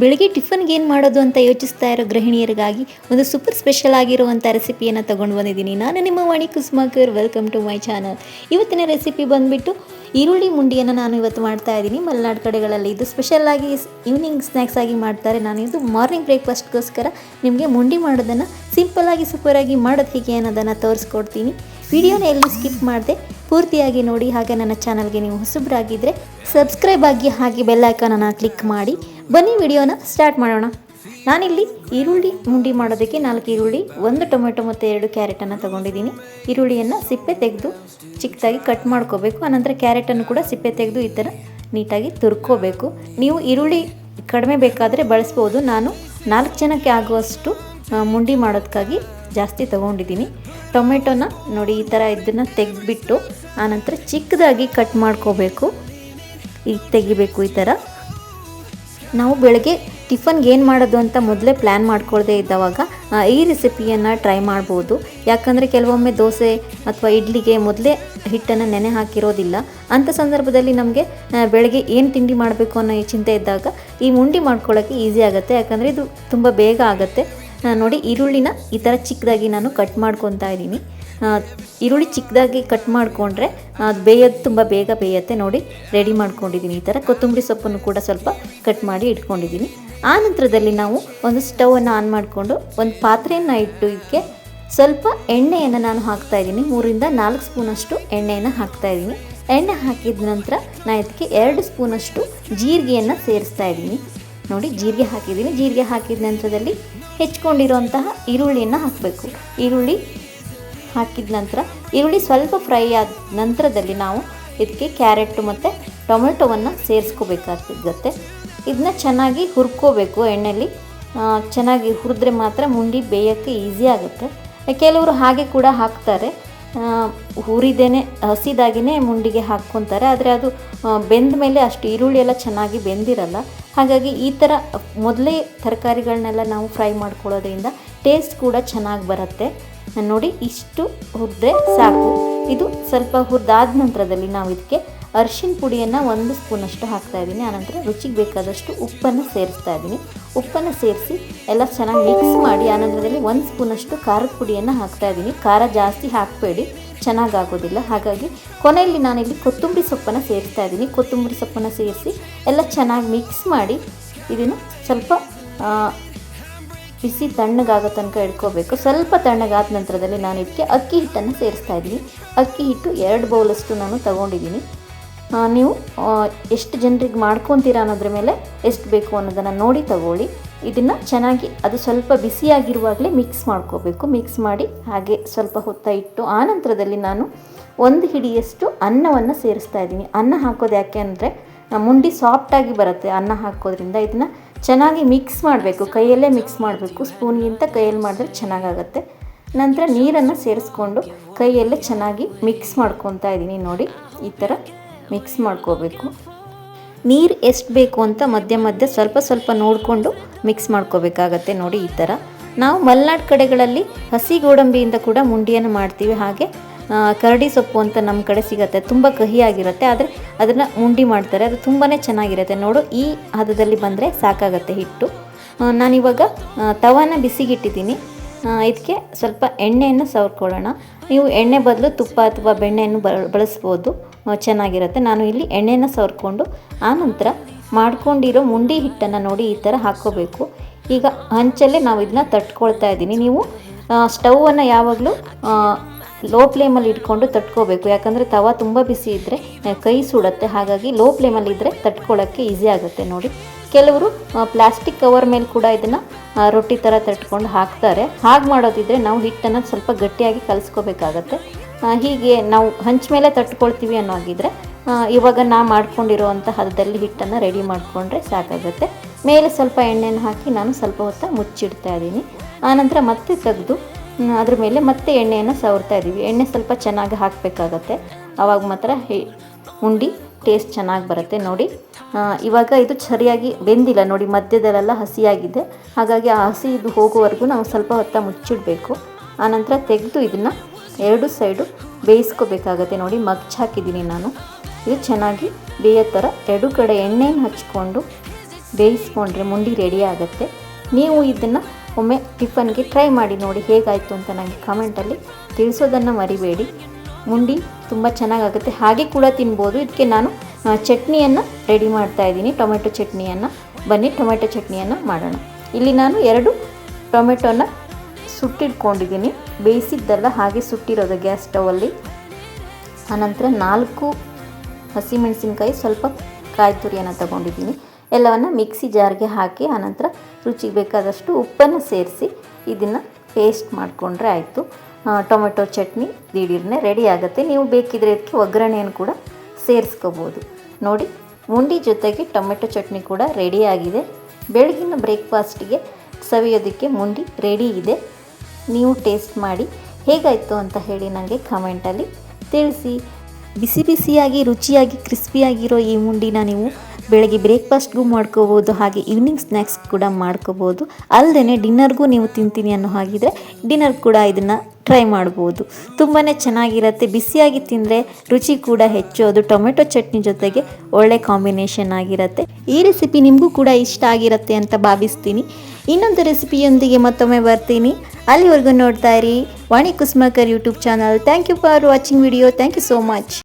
ಬೆಳಗ್ಗೆ ಟಿಫನ್ಗೆ ಏನು ಮಾಡೋದು ಅಂತ ಯೋಚಿಸ್ತಾ ಇರೋ ಗೃಹಿಣಿಯರಿಗಾಗಿ ಒಂದು ಸೂಪರ್ ಸ್ಪೆಷಲ್ ಆಗಿರುವಂಥ ರೆಸಿಪಿಯನ್ನು ತೊಗೊಂಡು ಬಂದಿದ್ದೀನಿ. ನಾನು ನಿಮ್ಮ Vani Kusumakar. Welcome to my channel. ಇವತ್ತಿನ ರೆಸಿಪಿ ಬಂದುಬಿಟ್ಟು ಈರುಳ್ಳಿ ಮುಂಡಿಯನ್ನು ನಾನು ಇವತ್ತು ಮಾಡ್ತಾ ಇದ್ದೀನಿ. ಮಲೆನಾಡು ಕಡೆಗಳಲ್ಲಿ ಇದು ಸ್ಪೆಷಲಾಗಿ ಈವ್ನಿಂಗ್ ಸ್ನ್ಯಾಕ್ಸ್ ಆಗಿ ಮಾಡ್ತಾರೆ. ನಾನು ಇದು ಮಾರ್ನಿಂಗ್ ಬ್ರೇಕ್ಫಾಸ್ಟ್ಗೋಸ್ಕರ ನಿಮಗೆ ಮುಂಡಿ ಮಾಡೋದನ್ನು ಸಿಂಪಲ್ಲಾಗಿ ಸೂಪರಾಗಿ ಮಾಡೋದು ಹೇಗೆ ಅನ್ನೋದನ್ನು ತೋರಿಸ್ಕೊಡ್ತೀನಿ. ವಿಡಿಯೋನ ಎಲ್ಲಿ ಸ್ಕಿಪ್ ಮಾಡಿದೆ ಪೂರ್ತಿಯಾಗಿ ನೋಡಿ. ಹಾಗೆ ನನ್ನ ಚಾನಲ್ಗೆ ನೀವು ಹೊಸಬರಾಗಿದ್ದರೆ ಸಬ್ಸ್ಕ್ರೈಬ್ ಆಗಿ, ಹಾಗೆ ಬೆಲ್ ಐಕಾನನ್ನು ಕ್ಲಿಕ್ ಮಾಡಿ. ಬನ್ನಿ ವಿಡಿಯೋನ ಸ್ಟಾರ್ಟ್ ಮಾಡೋಣ. ನಾನಿಲ್ಲಿ ಈರುಳ್ಳಿ ಮುಂಡಿ ಮಾಡೋದಕ್ಕೆ 4 ಈರುಳ್ಳಿ, 1 ಟೊಮೆಟೊ ಮತ್ತು 2 ಕ್ಯಾರೆಟನ್ನು ತೊಗೊಂಡಿದ್ದೀನಿ. ಈರುಳ್ಳಿಯನ್ನು ಸಿಪ್ಪೆ ತೆಗೆದು ಚಿಕ್ಕದಾಗಿ ಕಟ್ ಮಾಡ್ಕೋಬೇಕು. ಆನಂತರ ಕ್ಯಾರೆಟನ್ನು ಕೂಡ ಸಿಪ್ಪೆ ತೆಗೆದು ಈ ಥರ ನೀಟಾಗಿ ತುರ್ಕೋಬೇಕು. ನೀವು ಈರುಳ್ಳಿ ಕಡಿಮೆ ಬೇಕಾದರೆ ಬಳಸ್ಬೋದು. ನಾನು 4 ಜನಕ್ಕೆ ಆಗುವಷ್ಟು ಮುಂಡಿ ಮಾಡೋದಕ್ಕಾಗಿ ಜಾಸ್ತಿ ತೊಗೊಂಡಿದ್ದೀನಿ. ಟೊಮೆಟೊನ ನೋಡಿ ಈ ಥರ ಇದನ್ನು ತೆಗೆದುಬಿಟ್ಟು ಆನಂತರ ಚಿಕ್ಕದಾಗಿ ಕಟ್ ಮಾಡ್ಕೋಬೇಕು. ಈಗ ತೆಗಿಬೇಕು. ಈ ಥರ ನಾವು ಬೆಳಗ್ಗೆ ಟಿಫನ್ಗೆ ಏನು ಮಾಡೋದು ಅಂತ ಮೊದಲೇ ಪ್ಲ್ಯಾನ್ ಮಾಡ್ಕೊಳ್ಳದೆ ಇದ್ದವಾಗ ಈ ರೆಸಿಪಿಯನ್ನು ಟ್ರೈ ಮಾಡ್ಬೋದು. ಯಾಕಂದರೆ ಕೆಲವೊಮ್ಮೆ ದೋಸೆ ಅಥವಾ ಇಡ್ಲಿಗೆ ಮೊದಲೇ ಹಿಟ್ಟನ್ನು ನೆನೆ ಹಾಕಿರೋದಿಲ್ಲ. ಅಂಥ ಸಂದರ್ಭದಲ್ಲಿ ನಮಗೆ ಬೆಳಗ್ಗೆ ಏನು ತಿಂಡಿ ಮಾಡಬೇಕು ಅನ್ನೋ ಚಿಂತೆ ಇದ್ದಾಗ ಈ ಮುಂಡಿ ಮಾಡ್ಕೊಳ್ಳೋಕ್ಕೆ ಈಸಿ ಆಗುತ್ತೆ. ಯಾಕಂದರೆ ಇದು ತುಂಬ ಬೇಗ ಆಗುತ್ತೆ. ನೋಡಿ ಈರುಳ್ಳಿನ ಈ ಥರ ಚಿಕ್ಕದಾಗಿ ನಾನು ಕಟ್ ಮಾಡ್ಕೊತಾ ಇದ್ದೀನಿ. ಈರುಳ್ಳಿ ಚಿಕ್ಕದಾಗಿ ಕಟ್ ಮಾಡಿಕೊಂಡ್ರೆ ಅದು ಬೇಯೋದು ತುಂಬ ಬೇಗ ಬೇಯುತ್ತೆ. ನೋಡಿ ರೆಡಿ ಮಾಡ್ಕೊಂಡಿದ್ದೀನಿ. ಈ ಥರ ಕೊತ್ತಂಬರಿ ಸೊಪ್ಪನ್ನು ಕೂಡ ಸ್ವಲ್ಪ ಕಟ್ ಮಾಡಿ ಇಟ್ಕೊಂಡಿದ್ದೀನಿ. ಆ ನಂತರದಲ್ಲಿ ನಾವು ಒಂದು ಸ್ಟವನ್ನು ಆನ್ ಮಾಡಿಕೊಂಡು ಒಂದು ಪಾತ್ರೆಯನ್ನು ಇಟ್ಟು ಇದಕ್ಕೆ ಸ್ವಲ್ಪ ಎಣ್ಣೆಯನ್ನು ನಾನು ಹಾಕ್ತಾಯಿದ್ದೀನಿ. 3ರಿಂದ 4 ಸ್ಪೂನಷ್ಟು ಎಣ್ಣೆಯನ್ನು ಹಾಕ್ತಾಯಿದ್ದೀನಿ. ಎಣ್ಣೆ ಹಾಕಿದ ನಂತರ ನಾನು ಇದಕ್ಕೆ 2 ಸ್ಪೂನಷ್ಟು ಜೀರಿಗೆಯನ್ನು ಸೇರಿಸ್ತಾ ಇದ್ದೀನಿ. ನೋಡಿ ಜೀರಿಗೆ ಹಾಕಿದ್ದೀನಿ. ಜೀರಿಗೆ ಹಾಕಿದ ನಂತರದಲ್ಲಿ ಹೆಚ್ಕೊಂಡಿರುವಂತಹ ಈರುಳ್ಳಿಯನ್ನು ಹಾಕಬೇಕು. ಈರುಳ್ಳಿ ಹಾಕಿದ ನಂತರ ಈರುಳ್ಳಿ ಸ್ವಲ್ಪ ಫ್ರೈ ಆದ ನಂತರದಲ್ಲಿ ನಾವು ಇದಕ್ಕೆ ಕ್ಯಾರೆಟ್ ಮತ್ತು ಟೊಮೆಟೊವನ್ನು ಸೇರಿಸ್ಕೋಬೇಕಾಗುತ್ತೆ. ಇದನ್ನ ಚೆನ್ನಾಗಿ ಹುರ್ಕೋಬೇಕು. ಎಣ್ಣೆಯಲ್ಲಿ ಚೆನ್ನಾಗಿ ಹುರಿದ್ರೆ ಮಾತ್ರ ಮುಂಡಿ ಬೇಯೋಕ್ಕೆ ಈಸಿ ಆಗುತ್ತೆ. ಕೆಲವರು ಹಾಗೆ ಕೂಡ ಹಾಕ್ತಾರೆ, ಹುರಿದೇನೆ ಹಸಿದಾಗಿಯೇ ಮುಂಡಿಗೆ ಹಾಕ್ಕೊತಾರೆ. ಆದರೆ ಅದು ಬೆಂದ ಮೇಲೆ ಅಷ್ಟು ಈರುಳ್ಳಿ ಎಲ್ಲ ಚೆನ್ನಾಗಿ ಬೆಂದಿರಲ್ಲ. ಹಾಗಾಗಿ ಈ ಥರ ಮೊದಲೇ ತರಕಾರಿಗಳನ್ನೆಲ್ಲ ನಾವು ಫ್ರೈ ಮಾಡ್ಕೊಳ್ಳೋದ್ರಿಂದ ಟೇಸ್ಟ್ ಕೂಡ ಚೆನ್ನಾಗಿ ಬರುತ್ತೆ. ನೋಡಿ ಇಷ್ಟು ಹುರಿದ್ರೆ ಸಾಕು. ಇದು ಸ್ವಲ್ಪ ಹುರಿದಾದ ನಂತರದಲ್ಲಿ ನಾವು ಇದಕ್ಕೆ ಅರಿಶಿನ ಪುಡಿಯನ್ನು 1 ಸ್ಪೂನಷ್ಟು ಹಾಕ್ತಾಯಿದ್ದೀನಿ. ಆನಂತರ ರುಚಿಗೆ ಬೇಕಾದಷ್ಟು ಉಪ್ಪನ್ನು ಸೇರಿಸ್ತಾ ಇದ್ದೀನಿ. ಉಪ್ಪನ್ನು ಸೇರಿಸಿ ಎಲ್ಲ ಚೆನ್ನಾಗಿ ಮಿಕ್ಸ್ ಮಾಡಿ ಆನಂತರದಲ್ಲಿ 1 ಸ್ಪೂನಷ್ಟು ಖಾರದ ಪುಡಿಯನ್ನು ಹಾಕ್ತಾಯಿದ್ದೀನಿ. ಖಾರ ಜಾಸ್ತಿ ಹಾಕಬೇಡಿ, ಚೆನ್ನಾಗಾಗೋದಿಲ್ಲ. ಹಾಗಾಗಿ ಕೊನೆಯಲ್ಲಿ ನಾನಿಲ್ಲಿ ಕೊತ್ತಂಬರಿ ಸೊಪ್ಪನ್ನು ಸೇರಿಸ್ತಾ ಇದ್ದೀನಿ. ಕೊತ್ತಂಬರಿ ಸೊಪ್ಪನ್ನು ಸೇರಿಸಿ ಎಲ್ಲ ಚೆನ್ನಾಗಿ ಮಿಕ್ಸ್ ಮಾಡಿ ಇದನ್ನು ಸ್ವಲ್ಪ ಬಿಸಿ ತಣ್ಣಗಾಗೋ ತನಕ ಇಟ್ಕೋಬೇಕು. ಸ್ವಲ್ಪ ತಣ್ಣಗಾದ ನಂತರದಲ್ಲಿ ನಾನು ಇದಕ್ಕೆ ಅಕ್ಕಿ ಹಿಟ್ಟನ್ನು ಸೇರಿಸ್ತಾ ಇದ್ದೀನಿ. ಅಕ್ಕಿ ಹಿಟ್ಟು 2 ಬೌಲಷ್ಟು ನಾನು ತೊಗೊಂಡಿದ್ದೀನಿ. ನೀವು ಎಷ್ಟು ಜನರಿಗೆ ಮಾಡ್ಕೊತೀರಾ ಅನ್ನೋದ್ರ ಮೇಲೆ ಎಷ್ಟು ಬೇಕು ಅನ್ನೋದನ್ನು ನೋಡಿ ತಗೊಳ್ಳಿ. ಇದನ್ನು ಚೆನ್ನಾಗಿ ಅದು ಸ್ವಲ್ಪ ಬಿಸಿಯಾಗಿರುವಾಗಲೇ ಮಿಕ್ಸ್ ಮಾಡ್ಕೋಬೇಕು. ಮಿಕ್ಸ್ ಮಾಡಿ ಹಾಗೆ ಸ್ವಲ್ಪ ಹೊತ್ತ ಇಟ್ಟು ಆನಂತರದಲ್ಲಿ ನಾನು 1 ಹಿಡಿಯಷ್ಟು ಅನ್ನವನ್ನು ಸೇರಿಸ್ತಾ ಇದ್ದೀನಿ. ಅನ್ನ ಹಾಕೋದು ಯಾಕೆ ಅಂದರೆ ಮುಂಡಿ ಸಾಫ್ಟಾಗಿ ಬರುತ್ತೆ ಅನ್ನ ಹಾಕೋದ್ರಿಂದ. ಇದನ್ನು ಚೆನ್ನಾಗಿ ಮಿಕ್ಸ್ ಮಾಡಬೇಕು. ಕೈಯಲ್ಲೇ ಮಿಕ್ಸ್ ಮಾಡಬೇಕು. ಸ್ಪೂನ್ಗಿಂತ ಕೈಯಲ್ಲಿ ಮಾಡಿದ್ರೆ ಚೆನ್ನಾಗಾಗತ್ತೆ. ನಂತರ ನೀರನ್ನು ಸೇರಿಸ್ಕೊಂಡು ಕೈಯಲ್ಲೇ ಚೆನ್ನಾಗಿ ಮಿಕ್ಸ್ ಮಾಡ್ಕೊತಾ ಇದ್ದೀನಿ. ನೋಡಿ ಈ ಥರ ಮಿಕ್ಸ್ ಮಾಡ್ಕೋಬೇಕು. ನೀರು ಎಷ್ಟು ಬೇಕು ಅಂತ ಮಧ್ಯ ಮಧ್ಯೆ ಸ್ವಲ್ಪ ಸ್ವಲ್ಪ ನೋಡಿಕೊಂಡು ಮಿಕ್ಸ್ ಮಾಡ್ಕೋಬೇಕಾಗತ್ತೆ. ನೋಡಿ ಈ ಥರ ನಾವು ಮಲೆನಾಡು ಕಡೆಗಳಲ್ಲಿ ಹಸಿ ಗೋಡಂಬಿಯಿಂದ ಕೂಡ ಮುಂಡಿಯನ್ನು ಮಾಡ್ತೀವಿ. ಹಾಗೆ ಕರಡಿ ಸೊಪ್ಪು ಅಂತ ನಮ್ಮ ಕಡೆ ಸಿಗುತ್ತೆ. ತುಂಬ ಕಹಿಯಾಗಿರುತ್ತೆ, ಆದರೆ ಅದನ್ನು ಮುಂಡಿ ಮಾಡ್ತಾರೆ. ಅದು ತುಂಬಾ ಚೆನ್ನಾಗಿರುತ್ತೆ. ನೋಡು ಈ ಹದದಲ್ಲಿ ಬಂದರೆ ಸಾಕಾಗತ್ತೆ ಹಿಟ್ಟು. ನಾನಿವಾಗ ತವಾನ ಬಿಸಿಗಿಟ್ಟಿದ್ದೀನಿ. ಇದಕ್ಕೆ ಸ್ವಲ್ಪ ಎಣ್ಣೆಯನ್ನು ಸವರ್ಕೊಳ್ಳೋಣ. ನೀವು ಎಣ್ಣೆ ಬದಲು ತುಪ್ಪ ಅಥವಾ ಬೆಣ್ಣೆಯನ್ನು ಬಳಸ್ಬೋದು, ಚೆನ್ನಾಗಿರುತ್ತೆ. ನಾನು ಇಲ್ಲಿ ಎಣ್ಣೆನ ಸವರ್ಕೊಂಡು ಆನಂತರ ಮಾಡ್ಕೊಂಡಿರೋ ಮುಂಡಿ ಹಿಟ್ಟನ್ನು ನೋಡಿ ಈ ಥರ ಹಾಕ್ಕೋಬೇಕು. ಈಗ ಹಂಚಲ್ಲೇ ನಾವು ಇದನ್ನ ತಟ್ಕೊಳ್ತಾ ಇದ್ದೀನಿ. ನೀವು ಸ್ಟವನ್ನು ಯಾವಾಗಲೂ ಲೋ ಫ್ಲೇಮಲ್ಲಿ ಇಟ್ಕೊಂಡು ತಟ್ಕೋಬೇಕು. ಯಾಕಂದರೆ ತವ ತುಂಬ ಬಿಸಿ ಇದ್ದರೆ ಕೈ ಸುಡುತ್ತೆ. ಹಾಗಾಗಿ ಲೋ ಫ್ಲೇಮಲ್ಲಿ ಇದ್ದರೆ ತಟ್ಕೊಳ್ಳೋಕ್ಕೆ ಈಸಿ ಆಗುತ್ತೆ. ನೋಡಿ ಕೆಲವರು ಪ್ಲಾಸ್ಟಿಕ್ ಕವರ್ ಮೇಲೆ ಕೂಡ ಇದನ್ನು ರೊಟ್ಟಿ ಥರ ತಟ್ಕೊಂಡು ಹಾಕ್ತಾರೆ. ಹಾಗೆ ಮಾಡೋದಿದ್ದರೆ ನಾವು ಹಿಟ್ಟನ್ನು ಸ್ವಲ್ಪ ಗಟ್ಟಿಯಾಗಿ ಕಲಿಸ್ಕೋಬೇಕಾಗತ್ತೆ. ಹೀಗೆ ನಾವು ಹಂಚ ಮೇಲೆ ತಟ್ಕೊಳ್ತೀವಿ ಅನ್ನೋಗಿದ್ರೆ ಇವಾಗ ನಾ ಮಾಡ್ಕೊಂಡಿರೋವಂಥ ಹದದಲ್ಲಿ ಹಿಟ್ಟನ್ನು ರೆಡಿ ಮಾಡಿಕೊಂಡ್ರೆ ಸಾಕಾಗುತ್ತೆ. ಮೇಲೆ ಸ್ವಲ್ಪ ಎಣ್ಣೆನ ಹಾಕಿ ನಾನು ಸ್ವಲ್ಪ ಹೊತ್ತು ಮುಚ್ಚಿಡ್ತಾ ಇದ್ದೀನಿ. ಆನಂತರ ಮತ್ತೆ ತೆಗೆದು ಅದ್ರ ಮೇಲೆ ಮತ್ತೆ ಎಣ್ಣೆಯನ್ನು ಸವರ್ತಾ ಇದ್ದೀವಿ. ಎಣ್ಣೆ ಸ್ವಲ್ಪ ಚೆನ್ನಾಗಿ ಹಾಕಬೇಕಾಗತ್ತೆ. ಆವಾಗ ಮಾತ್ರ ಉಂಡಿ ಟೇಸ್ಟ್ ಚೆನ್ನಾಗಿ ಬರುತ್ತೆ. ನೋಡಿ ಇವಾಗ ಇದು ಸರಿಯಾಗಿ ಬೆಂದಿಲ್ಲ. ನೋಡಿ ಮಧ್ಯದಲ್ಲೆಲ್ಲ ಹಸಿಯಾಗಿದೆ. ಹಾಗಾಗಿ ಆ ಹಸಿ ಇದು ಹೋಗೋವರೆಗೂ ನಾವು ಸ್ವಲ್ಪ ಹೊತ್ತು ಮುಚ್ಚಿಡಬೇಕು. ಆನಂತರ ತೆಗೆದು ಇದನ್ನು 2 ಸೈಡು ಬೇಯಿಸ್ಕೋಬೇಕಾಗತ್ತೆ. ನೋಡಿ ಮಗ್ಚ್ ಹಾಕಿದ್ದೀನಿ ನಾನು. ಇದು ಚೆನ್ನಾಗಿ ಬೇಯೋ ಥರ 2 ಕಡೆ ಎಣ್ಣೆನ ಹಚ್ಕೊಂಡು ಬೇಯಿಸ್ಕೊಂಡ್ರೆ ಮುಂಡಿ ರೆಡಿ ಆಗುತ್ತೆ. ನೀವು ಇದನ್ನು ಒಮ್ಮೆ ಟಿಫನ್ಗೆ ಟ್ರೈ ಮಾಡಿ ನೋಡಿ ಹೇಗಾಯಿತು ಅಂತ ನನಗೆ ಕಮೆಂಟಲ್ಲಿ ತಿಳಿಸೋದನ್ನು ಮರಿಬೇಡಿ. ಮುಂಡಿ ತುಂಬ ಚೆನ್ನಾಗಾಗುತ್ತೆ, ಹಾಗೆ ಕೂಡ ತಿನ್ಬೋದು. ಇದಕ್ಕೆ ನಾನು ಚಟ್ನಿಯನ್ನು ರೆಡಿ ಮಾಡ್ತಾಯಿದ್ದೀನಿ, ಟೊಮೆಟೊ ಚಟ್ನಿಯನ್ನು. ಬನ್ನಿ ಟೊಮೆಟೊ ಚಟ್ನಿಯನ್ನು ಮಾಡೋಣ. ಇಲ್ಲಿ ನಾನು 2 ಟೊಮೆಟೊನ ಸುಟ್ಟಿಟ್ಕೊಂಡಿದ್ದೀನಿ, ಬೇಯಿಸಿದ್ದಲ್ಲ, ಹಾಗೆ ಸುಟ್ಟಿರೋದು ಗ್ಯಾಸ್ ಸ್ಟವಲ್ಲಿ. ಆನಂತರ 4 ಹಸಿಮೆಣಸಿನ್ಕಾಯಿ, ಸ್ವಲ್ಪ ಕಾಯಿ ತುರಿಯನ್ನು ತಗೊಂಡಿದ್ದೀನಿ. ಎಲ್ಲವನ್ನು ಮಿಕ್ಸಿ ಜಾರ್ಗೆ ಹಾಕಿ ಆನಂತರ ರುಚಿಗೆ ಬೇಕಾದಷ್ಟು ಉಪ್ಪನ್ನು ಸೇರಿಸಿ ಇದನ್ನು ಪೇಸ್ಟ್ ಮಾಡಿಕೊಂಡ್ರೆ ಆಯಿತು. ಟೊಮೆಟೊ ಚಟ್ನಿ ದಿಢೀರ್ನೆ ರೆಡಿ ಆಗುತ್ತೆ. ನೀವು ಬೇಕಿದ್ರೆ ಇದಕ್ಕೆ ಒಗ್ಗರಣೆಯನ್ನು ಕೂಡ ಸೇರಿಸ್ಕೋಬೋದು. ನೋಡಿ, ಮುಂಡಿ ಜೊತೆಗೆ ಟೊಮೆಟೊ ಚಟ್ನಿ ಕೂಡ ರೆಡಿಯಾಗಿದೆ. ಬೆಳಗಿನ ಬ್ರೇಕ್ಫಾಸ್ಟಿಗೆ ಸವಿಯೋದಕ್ಕೆ ಮುಂಡಿ ರೆಡಿ ಇದೆ. ನೀವು ಟೇಸ್ಟ್ ಮಾಡಿ ಹೇಗಾಯಿತು ಅಂತ ಹೇಳಿ ನನಗೆ ಕಮೆಂಟಲ್ಲಿ ತಿಳಿಸಿ. ಬಿಸಿ ಬಿಸಿಯಾಗಿ ರುಚಿಯಾಗಿ ಕ್ರಿಸ್ಪಿಯಾಗಿರೋ ಈ ಮುಂಡಿನ ನೀವು ಬೆಳಗ್ಗೆ ಬ್ರೇಕ್ಫಾಸ್ಟ್ಗೂ ಮಾಡ್ಕೋಬೋದು, ಹಾಗೆ ಈವ್ನಿಂಗ್ ಸ್ನ್ಯಾಕ್ಸ್ ಕೂಡ ಮಾಡ್ಕೋಬೋದು. ಅಲ್ಲದೆ ಡಿನ್ನರ್ಗೂ ನೀವು ತಿಂತೀನಿ ಅನ್ನೋ ಹಾಗಿದ್ರೆ ಡಿನ್ನರ್ ಕೂಡ ಇದನ್ನು ಟ್ರೈ ಮಾಡ್ಬೋದು. ತುಂಬಾ ಚೆನ್ನಾಗಿರುತ್ತೆ. ಬಿಸಿಯಾಗಿ ತಿಂದರೆ ರುಚಿ ಕೂಡ ಹೆಚ್ಚು. ಅದು ಟೊಮೆಟೊ ಚಟ್ನಿ ಜೊತೆಗೆ ಒಳ್ಳೆ ಕಾಂಬಿನೇಷನ್ ಆಗಿರುತ್ತೆ. ಈ ರೆಸಿಪಿ ನಿಮಗೂ ಕೂಡ ಇಷ್ಟ ಆಗಿರುತ್ತೆ ಅಂತ ಭಾವಿಸ್ತೀನಿ. ಇನ್ನೊಂದು ರೆಸಿಪಿಯೊಂದಿಗೆ ಮತ್ತೊಮ್ಮೆ ಬರ್ತೀನಿ. ಅಲ್ಲಿವರೆಗೂ ನೋಡ್ತಾ ಇರಿ Vani Kusumakar YouTube channel. Thank you for watching video. Thank you so much.